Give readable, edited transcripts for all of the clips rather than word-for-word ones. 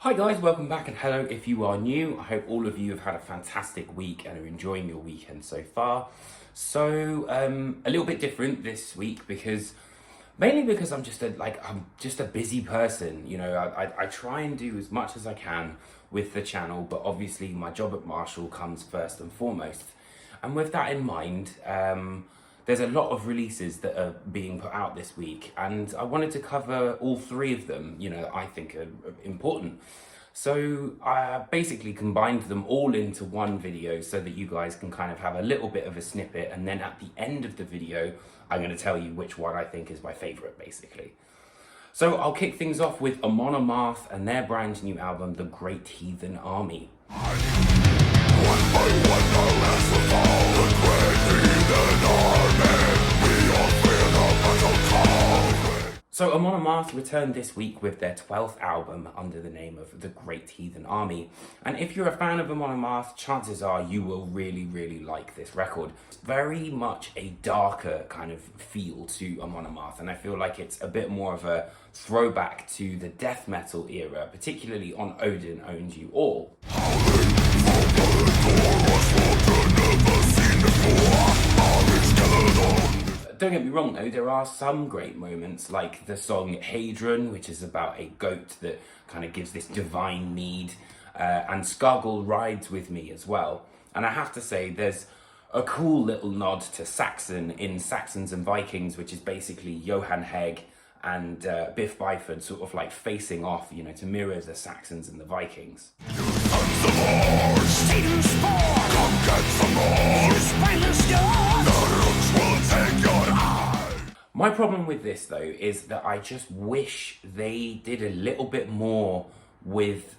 Hi guys, welcome back, and hello if you are new. I hope all of you have had a fantastic week and are enjoying your weekend so far. So a little bit different this week mainly because I'm just a busy person. You know, I try and do as much as I can with the channel, but obviously my job at Marshall comes first and foremost. And with that in mind, there's a lot of releases that are being put out this week, and I wanted to cover all three of them, you know, that I think are important. So I basically combined them all into one video so that you guys can kind of have a little bit of a snippet, and then at the end of the video, I'm going to tell you which one I think is my favorite, basically. So I'll kick things off with Amon Amarth and their brand new album, The Great Heathen Army. So Amon Amarth returned this week with their 12th album under the name of The Great Heathen Army. And if you're a fan of Amon Amarth, chances are you will really like this record. It's very much a darker kind of feel to Amon Amarth, and I feel like it's a bit more of a throwback to the death metal era, particularly on Odin Owns You All. Don't get me wrong though, there are some great moments, like the song Hadron, which is about a goat that kind of gives this divine need, and Skargul Rides With Me as well. And I have to say, there's a cool little nod to Saxon in Saxons and Vikings, which is basically Johan Hegg and Biff Byford sort of like facing off, you know, to mirror the Saxons and the Vikings. My problem with this though is that I just wish they did a little bit more with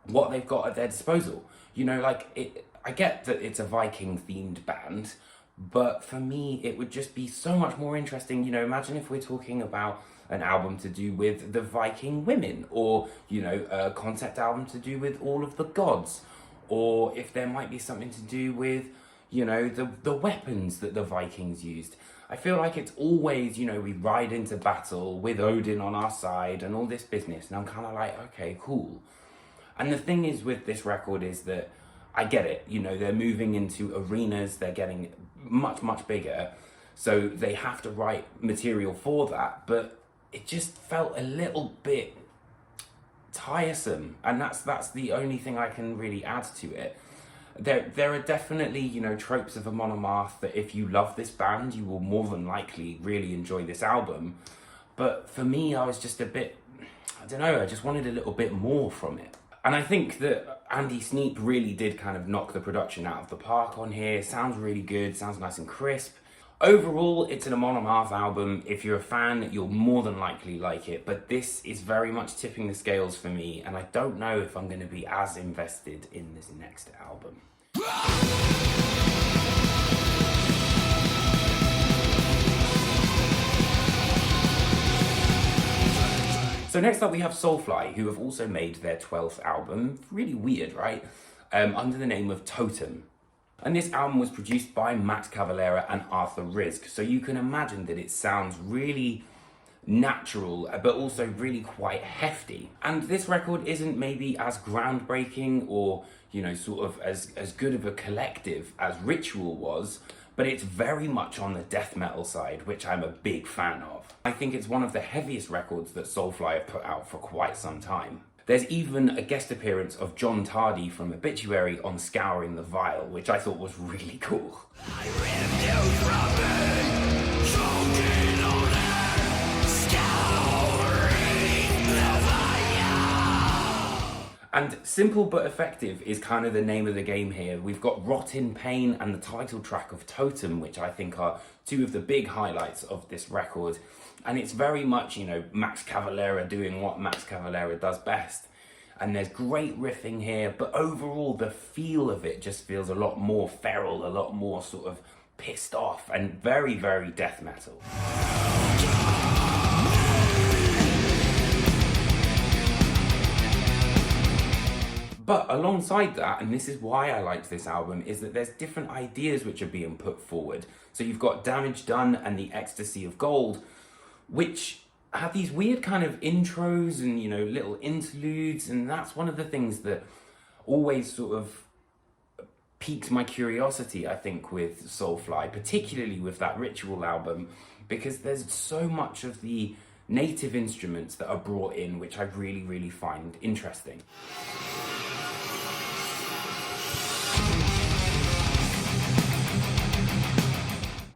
what they've got at their disposal. You know, like, I get that it's a Viking themed band, but for me it would just be so much more interesting. You know, imagine if we're talking about an album to do with the Viking women, or, you know, a concept album to do with all of the gods, or if there might be something to do with, you know, the weapons that the Vikings used. I feel like it's always, you know, we ride into battle with Odin on our side and all this business, and I'm kind of like, okay, cool. And the thing is with this record is that I get it, you know, they're moving into arenas, they're getting much bigger, so they have to write material for that, but it just felt a little bit tiresome, and that's the only thing I can really add to it. There are definitely, you know, tropes of Amon Amarth that if you love this band, you will more than likely really enjoy this album. But for me, I was just a bit, I don't know, I just wanted a little bit more from it. And I think that Andy Sneap really did kind of knock the production out of the park on here. It sounds really good, sounds nice and crisp. Overall, it's an Amon Amarth album. If you're a fan, you'll more than likely like it, but this is very much tipping the scales for me, and I don't know if I'm going to be as invested in this next album. So next up we have Soulfly, who have also made their 12th album, really weird, right? Under the name of Totem. And this album was produced by Max Cavalera and Arthur Rizk, so you can imagine that it sounds really natural, but also really quite hefty. And this record isn't maybe as groundbreaking or, you know, sort of as good of a collective as Ritual was, but it's very much on the death metal side, which I'm a big fan of. I think it's one of the heaviest records that Soulfly have put out for quite some time. There's even a guest appearance of John Tardy from Obituary on Scouring the Vial, which I thought was really cool. And Simple But Effective is kind of the name of the game here. We've got Rot in Pain and the title track of Totem, which I think are two of the big highlights of this record. And it's very much, you know, Max Cavalera doing what Max Cavalera does best. And there's great riffing here, but overall the feel of it just feels a lot more feral, a lot more sort of pissed off, and very death metal. But alongside that, and this is why I liked this album, is that there's different ideas which are being put forward. So you've got Damage Done and the Ecstasy of Gold, which have these weird kind of intros and, you know, little interludes, and that's one of the things that always sort of piqued my curiosity, I think, with Soulfly, particularly with that Ritual album, because there's so much of the native instruments that are brought in, which I really, really find interesting.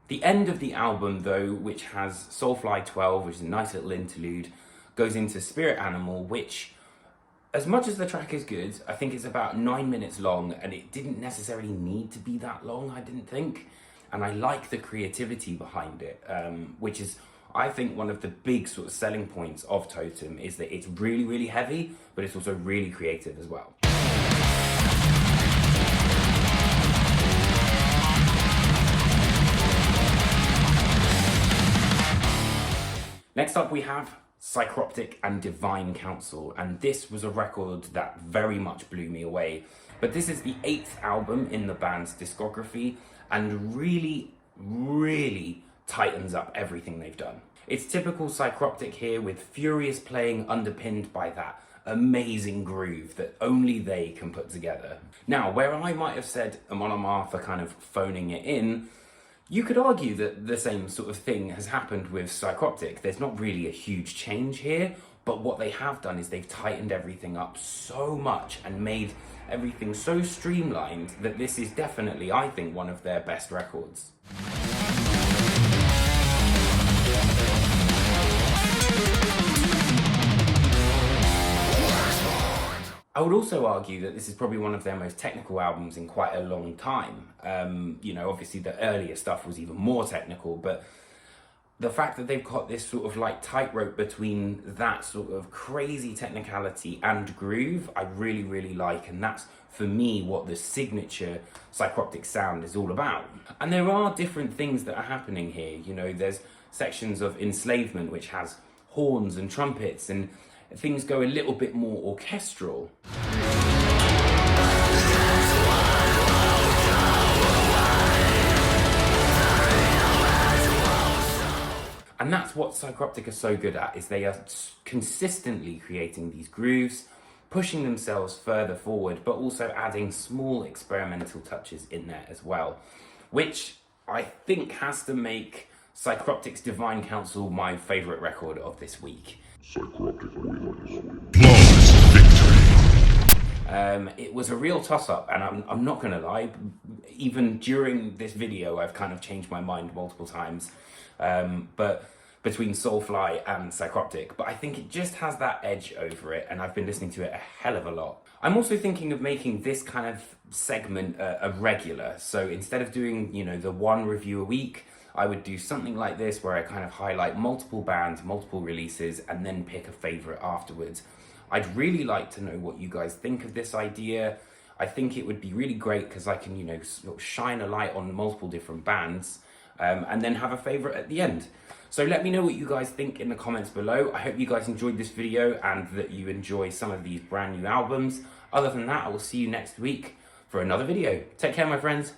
The end of the album, though, which has Soulfly 12, which is a nice little interlude, goes into Spirit Animal, which, as much as the track is good, I think it's about 9 minutes long, and it didn't necessarily need to be that long, I didn't think. And I like the creativity behind it, which is, I think, one of the big sort of selling points of Totem, is that it's really, really heavy, but it's also really creative as well. Next up we have Psycroptic and Divine Council, and this was a record that very much blew me away. But this is the 8th album in the band's discography, and really, really tightens up everything they've done. It's typical Psycroptic here, with furious playing underpinned by that amazing groove that only they can put together. Now, where I might have said Amon Amarth are kind of phoning it in, you could argue that the same sort of thing has happened with Psycoptic. There's not really a huge change here, but what they have done is they've tightened everything up so much and made everything so streamlined that this is definitely, I think, one of their best records. I would also argue that this is probably one of their most technical albums in quite a long time. You know, obviously the earlier stuff was even more technical, but the fact that they've got this sort of like tightrope between that sort of crazy technicality and groove, I really, really like, and that's, for me, what the signature Psycroptic sound is all about. And there are different things that are happening here. You know, there's sections of Enslavement which has horns and trumpets, and things go a little bit more orchestral. And that's what Psycroptic are so good at, is they are consistently creating these grooves, pushing themselves further forward, but also adding small experimental touches in there as well, which I think has to make Psycroptic's Divine Council my favourite record of this week. Psycroptic wins. It was a real toss-up, and I'm not gonna lie, even during this video I've kind of changed my mind multiple times, but between Soulfly and Psycroptic, but I think it just has that edge over it, and I've been listening to it a hell of a lot. I'm also thinking of making this kind of segment a regular, so instead of doing, you know, the one review a week, I would do something like this where I kind of highlight multiple bands, multiple releases, and then pick a favorite afterwards. I'd really like to know what you guys think of this idea. I think it would be really great because I can, you know, sort of shine a light on multiple different bands, and then have a favorite at the end. So let me know what you guys think in the comments below. I hope you guys enjoyed this video and that you enjoy some of these brand new albums. Other than that, I will see you next week for another video. Take care, my friends.